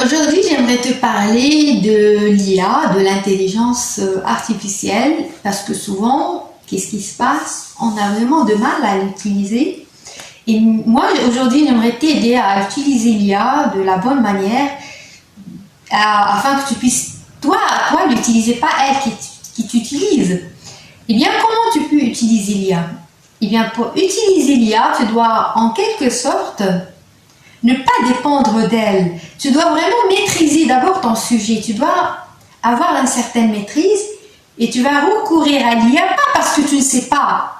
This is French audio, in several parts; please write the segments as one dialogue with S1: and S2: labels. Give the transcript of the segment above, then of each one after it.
S1: Aujourd'hui, j'aimerais te parler de l'IA, de l'intelligence artificielle, parce que souvent, qu'est-ce qui se passe? On a vraiment de mal à l'utiliser. Et moi, aujourd'hui, j'aimerais t'aider à utiliser l'IA de la bonne manière, afin que tu puisses, toi l'utiliser, pas elle qui t'utilise. Eh bien, comment tu peux utiliser l'IA? Eh bien, pour utiliser l'IA, tu dois, en quelque sorte, ne pas dépendre d'elle. Tu dois vraiment maîtriser d'abord ton sujet. Tu dois avoir une certaine maîtrise et tu vas recourir à l'IA, pas parce que tu ne sais pas.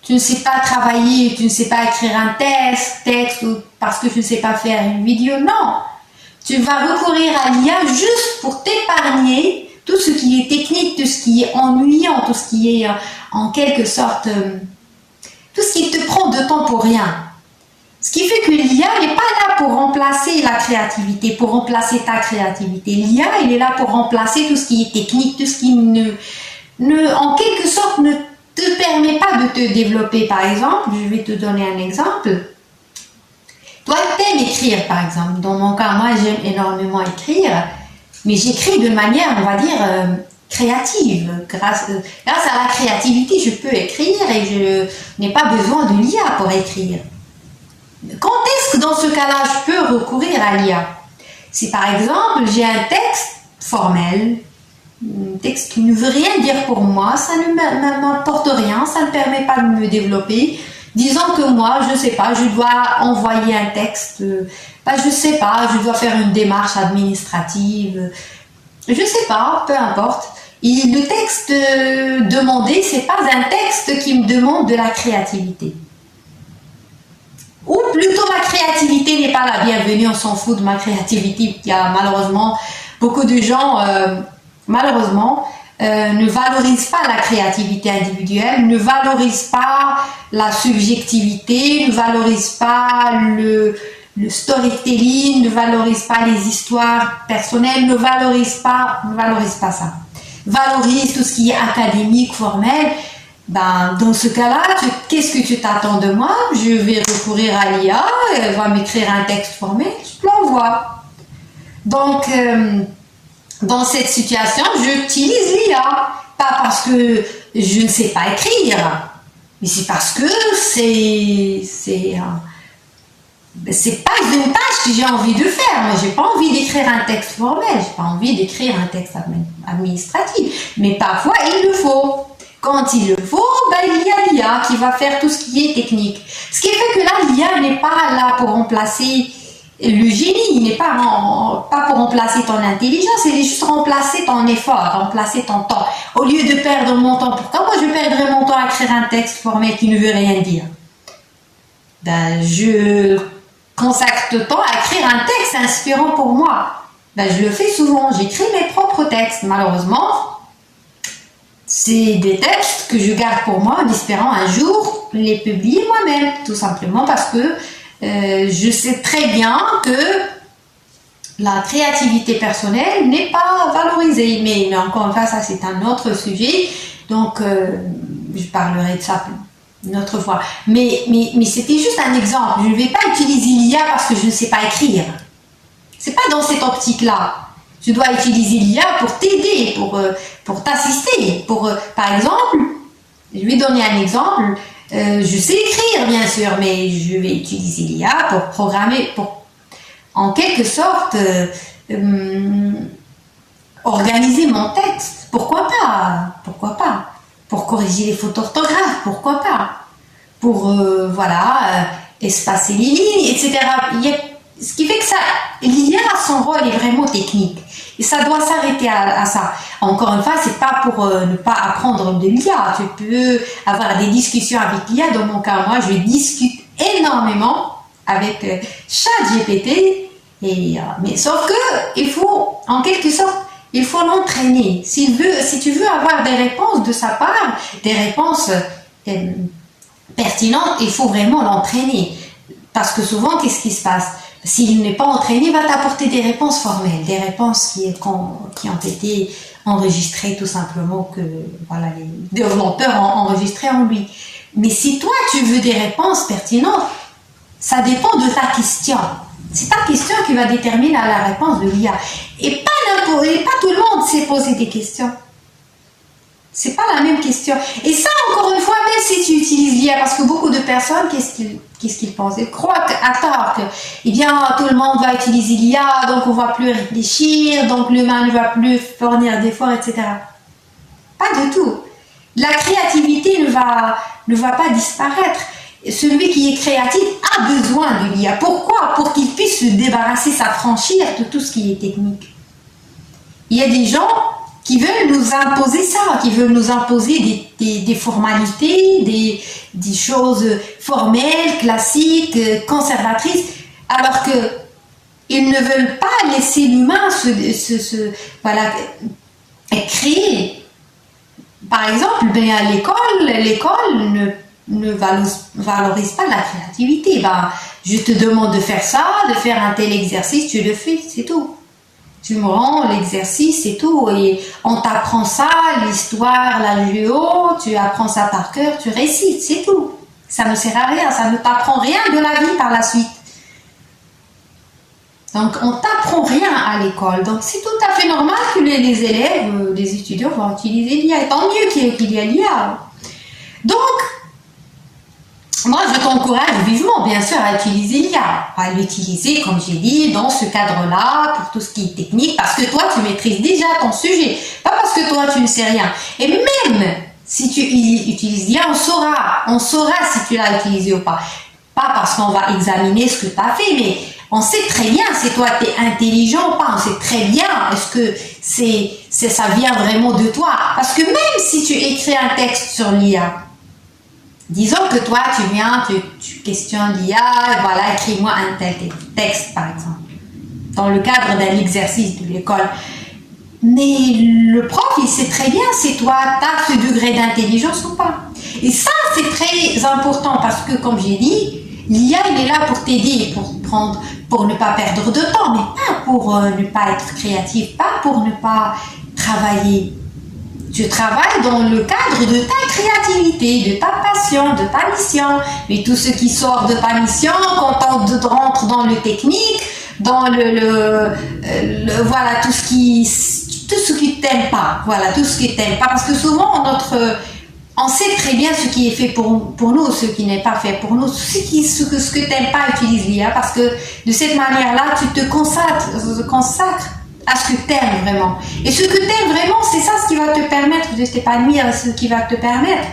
S1: Tu ne sais pas travailler, tu ne sais pas écrire un texte ou parce que tu ne sais pas faire une vidéo. Non. Tu vas recourir à l'IA juste pour t'épargner tout ce qui est technique, tout ce qui est ennuyant, tout ce qui est en quelque sorte, tout ce qui te prend de temps pour rien. Ce qui fait que l'IA n'est pas là pour remplacer la créativité, pour remplacer ta créativité. L'IA, elle est là pour remplacer tout ce qui est technique, tout ce qui en quelque sorte, ne te permet pas de te développer. Par exemple, je vais te donner un exemple. Toi, tu aimes écrire, par exemple. Dans mon cas, moi, j'aime énormément écrire, mais j'écris de manière, on va dire, créative. Grâce à la créativité, je peux écrire et je n'ai pas besoin de l'IA pour écrire. Quand est-ce que dans ce cas-là, je peux recourir à l'IA? Si par exemple, j'ai un texte formel, un texte qui ne veut rien dire pour moi, ça ne m'apporte rien, ça ne permet pas de me développer. Disons que moi, je ne sais pas, je dois envoyer un texte, je ne sais pas, je dois faire une démarche administrative, je ne sais pas, peu importe. Et le texte demandé, ce n'est pas un texte qui me demande de la créativité. Ou plutôt ma créativité n'est pas la bienvenue, on s'en fout de ma créativité. Il y a malheureusement beaucoup de gens, ne valorisent pas la créativité individuelle, ne valorisent pas la subjectivité, ne valorisent pas le storytelling, ne valorisent pas les histoires personnelles, ne valorisent pas ça. Valorisent tout ce qui est académique, formel. Dans ce cas-là, qu'est-ce que tu t'attends de moi? Je vais recourir à l'IA, elle va m'écrire un texte formel, je l'envoie. Donc, dans cette situation, j'utilise l'IA. Pas parce que je ne sais pas écrire, mais c'est parce que c'est pas une tâche que j'ai envie de faire. Moi, j'ai pas envie d'écrire un texte formel, j'ai pas envie d'écrire un texte administratif. Mais parfois, il le faut. Quand il le faut, il y a l'IA qui va faire tout ce qui est technique. Ce qui fait que là, l'IA n'est pas là pour remplacer le génie, il n'est pas pour remplacer ton intelligence, il est juste remplacer ton effort, remplacer ton temps. Au lieu de perdre mon temps, pourquoi moi je perdrais mon temps à écrire un texte formel qui ne veut rien dire? Je consacre le temps à écrire un texte inspirant pour moi. Je le fais souvent, j'écris mes propres textes. Malheureusement, c'est des textes que je garde pour moi en espérant un jour les publier moi-même, tout simplement parce que je sais très bien que la créativité personnelle n'est pas valorisée. Mais encore une fois, ça c'est un autre sujet, donc je parlerai de ça une autre fois. Mais c'était juste un exemple. Je ne vais pas utiliser l'IA parce que je ne sais pas écrire. C'est pas dans cette optique-là. Tu dois utiliser l'IA pour t'aider, pour t'assister. Par exemple, je vais donner un exemple. Je sais écrire, bien sûr, mais je vais utiliser l'IA pour programmer, pour en quelque sorte organiser mon texte. Pourquoi pas? Pourquoi pas? Pour corriger les fautes d'orthographe, pourquoi pas? Pour, espacer les lignes, etc. Ce qui fait que l'IA, son rôle est vraiment technique. Et ça doit s'arrêter à ça. Encore une fois, c'est pas pour ne pas apprendre de l'IA. Tu peux avoir des discussions avec l'IA. Dans mon cas, moi, je discute énormément avec ChatGPT. Mais sauf que, il faut, en quelque sorte, il faut l'entraîner. Si tu veux avoir des réponses de sa part, des réponses pertinentes, il faut vraiment l'entraîner. Parce que souvent, qu'est-ce qui se passe? S'il n'est pas entraîné, il va t'apporter des réponses formelles, des réponses qui ont été enregistrées tout simplement, que les développeurs ont enregistré en lui. Mais si toi, tu veux des réponses pertinentes, ça dépend de ta question. C'est ta question qui va déterminer la réponse de l'IA. Et pas tout le monde sait poser des questions. C'est pas la même question. Et ça, encore une fois, même si tu utilises l'IA, parce que beaucoup de personnes, qu'est-ce qu'ils pensent? Ils croient à tort que, eh bien, tout le monde va utiliser l'IA, donc on va plus réfléchir, donc l'humain ne va plus fournir d'efforts, etc. Pas du tout. La créativité ne va pas disparaître. Celui qui est créatif a besoin de l'IA. Pourquoi? Pour qu'il puisse se débarrasser, s'affranchir de tout ce qui est technique. Il y a des gens qui veulent nous imposer ça, qui veulent nous imposer des formalités, des choses formelles, classiques, conservatrices, alors que ils ne veulent pas laisser l'humain voilà, créer. Par exemple, à l'école ne valorise pas la créativité. Je te demande de faire ça, de faire un tel exercice, tu le fais, c'est tout. Tu me rends l'exercice, c'est tout. Et on t'apprend ça, l'histoire, la géo, tu apprends ça par cœur, tu récites, c'est tout. Ça ne sert à rien, ça ne t'apprend rien de la vie par la suite. Donc, on t'apprend rien à l'école. Donc, c'est tout à fait normal que les élèves, les étudiants vont utiliser l'IA. Et tant mieux qu'il y a l'IA. Donc, moi, je t'encourage vivement, bien sûr, à utiliser l'IA. À l'utiliser, comme j'ai dit, dans ce cadre-là, pour tout ce qui est technique, parce que toi, tu maîtrises déjà ton sujet. Pas parce que toi, tu ne sais rien. Et même si tu utilises l'IA, on saura si tu l'as utilisé ou pas. Pas parce qu'on va examiner ce que tu as fait, mais on sait très bien si toi, tu es intelligent ou pas. On sait très bien est-ce que ça vient vraiment de toi. Parce que même si tu écris un texte sur l'IA, disons que toi, tu questionnes l'IA, voilà, écris-moi un tel texte, par exemple, dans le cadre d'un exercice de l'école. Mais le prof, il sait très bien si toi, tu as ce degré d'intelligence ou pas. Et ça, c'est très important parce que, comme j'ai dit, l'IA, il est là pour t'aider, pour ne pas perdre de temps, mais pas pour ne pas être créatif, pas pour ne pas travailler. Tu travailles dans le cadre de ta créativité, de ta passion, de ta mission. Mais tout ce qui sort de ta mission, quand on rentre dans le technique, dans voilà, tout ce qui t'aime pas. Voilà, tout ce qui t'aime pas. Parce que souvent, on sait très bien ce qui est fait pour nous, ce qui n'est pas fait pour nous. Ce que t'aimes pas, utilise l'IA. Parce que de cette manière-là, tu te consacres à ce que tu aimes vraiment. Et ce que tu aimes vraiment, c'est ça ce qui va te permettre de t'épanouir, ce qui va te permettre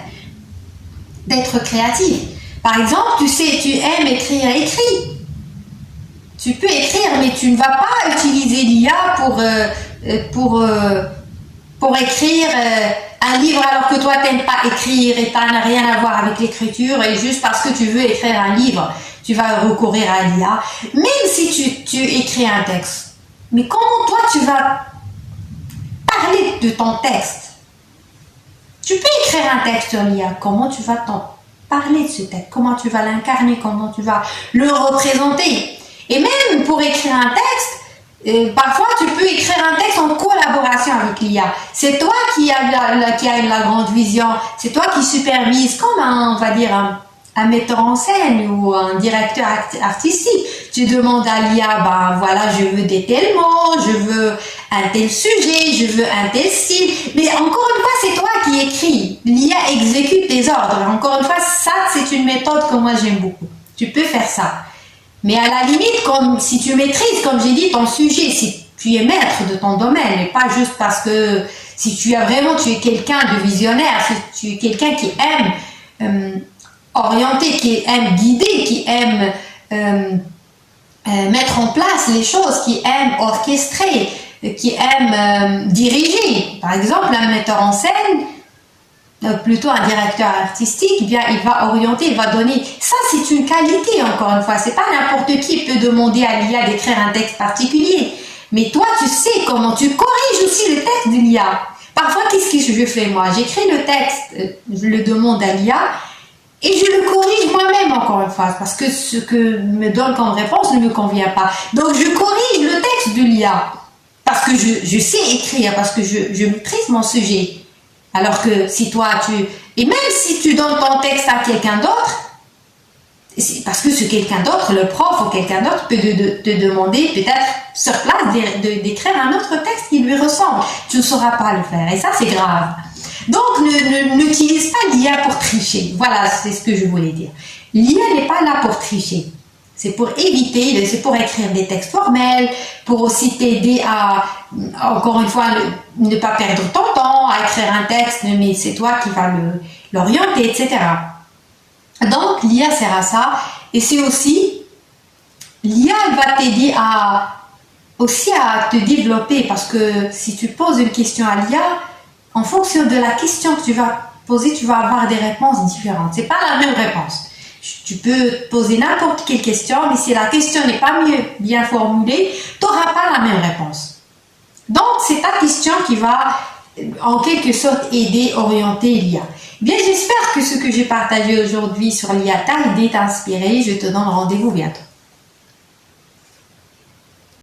S1: d'être créatif. Par exemple, tu aimes écrire, écris. Tu peux écrire, mais tu ne vas pas utiliser l'IA pour écrire un livre alors que toi, tu n'aimes pas écrire et ça n'a rien à voir avec l'écriture et juste parce que tu veux écrire un livre, tu vas recourir à l'IA. Même si tu écris un texte, mais comment toi tu vas parler de ton texte? Tu peux écrire un texte sur l'IA. Comment tu vas t'en parler de ce texte? Comment tu vas l'incarner? Comment tu vas le représenter? Et même pour écrire un texte, parfois tu peux écrire un texte en collaboration avec l'IA. C'est toi qui a la grande vision. C'est toi qui supervise comme on va dire un metteur en scène ou un directeur artistique. Tu demandes à l'IA, voilà, je veux des tels mots, je veux un tel sujet, je veux un tel style. Mais encore une fois, c'est toi qui écris. L'IA exécute tes ordres. Encore une fois, ça, c'est une méthode que moi j'aime beaucoup. Tu peux faire ça. Mais à la limite, si tu maîtrises, comme j'ai dit, ton sujet, si tu es maître de ton domaine, mais pas juste parce que si tu es quelqu'un de visionnaire, si tu es quelqu'un qui aime orienter, qui aime guider, qui aime mettre en place les choses, qui aime orchestrer, qui aime diriger. Par exemple, un metteur en scène, plutôt un directeur artistique, il va orienter, il va donner. Ça, c'est une qualité, encore une fois. C'est pas n'importe qui peut demander à l'IA d'écrire un texte particulier. Mais toi, tu sais comment tu corriges aussi le texte de l'IA. Parfois, qu'est-ce que je fais moi? J'écris le texte, je le demande à l'IA, et je le corrige moi-même, encore une fois, parce que ce que me donne comme réponse ne me convient pas. Donc, je corrige le texte de l'IA, parce que je sais écrire, parce que je maîtrise mon sujet. Alors que si toi, et même si tu donnes ton texte à quelqu'un d'autre, Parce que ce quelqu'un d'autre, le prof ou quelqu'un d'autre peut te demander peut-être sur place d'écrire un autre texte qui lui ressemble. Tu ne sauras pas le faire et ça c'est grave. Donc n'utilise pas l'IA pour tricher. Voilà, c'est ce que je voulais dire. L'IA n'est pas là pour tricher. C'est pour éviter, c'est pour écrire des textes formels, pour aussi t'aider à, encore une fois, ne pas perdre ton temps à écrire un texte, mais c'est toi qui vas l'orienter, etc. Donc, l'IA sert à ça. Et c'est aussi, l'IA va t'aider aussi à te développer, parce que si tu poses une question à l'IA, en fonction de la question que tu vas poser, tu vas avoir des réponses différentes. C'est pas la même réponse. Tu peux poser n'importe quelle question, mais si la question n'est pas bien formulée, tu n'auras pas la même réponse. Donc, c'est ta question qui va, en quelque sorte, aider, orienter l'IA. Bien, j'espère que ce que j'ai partagé aujourd'hui sur l'IA t'a aidé, t'a inspiré. Je te donne rendez-vous bientôt.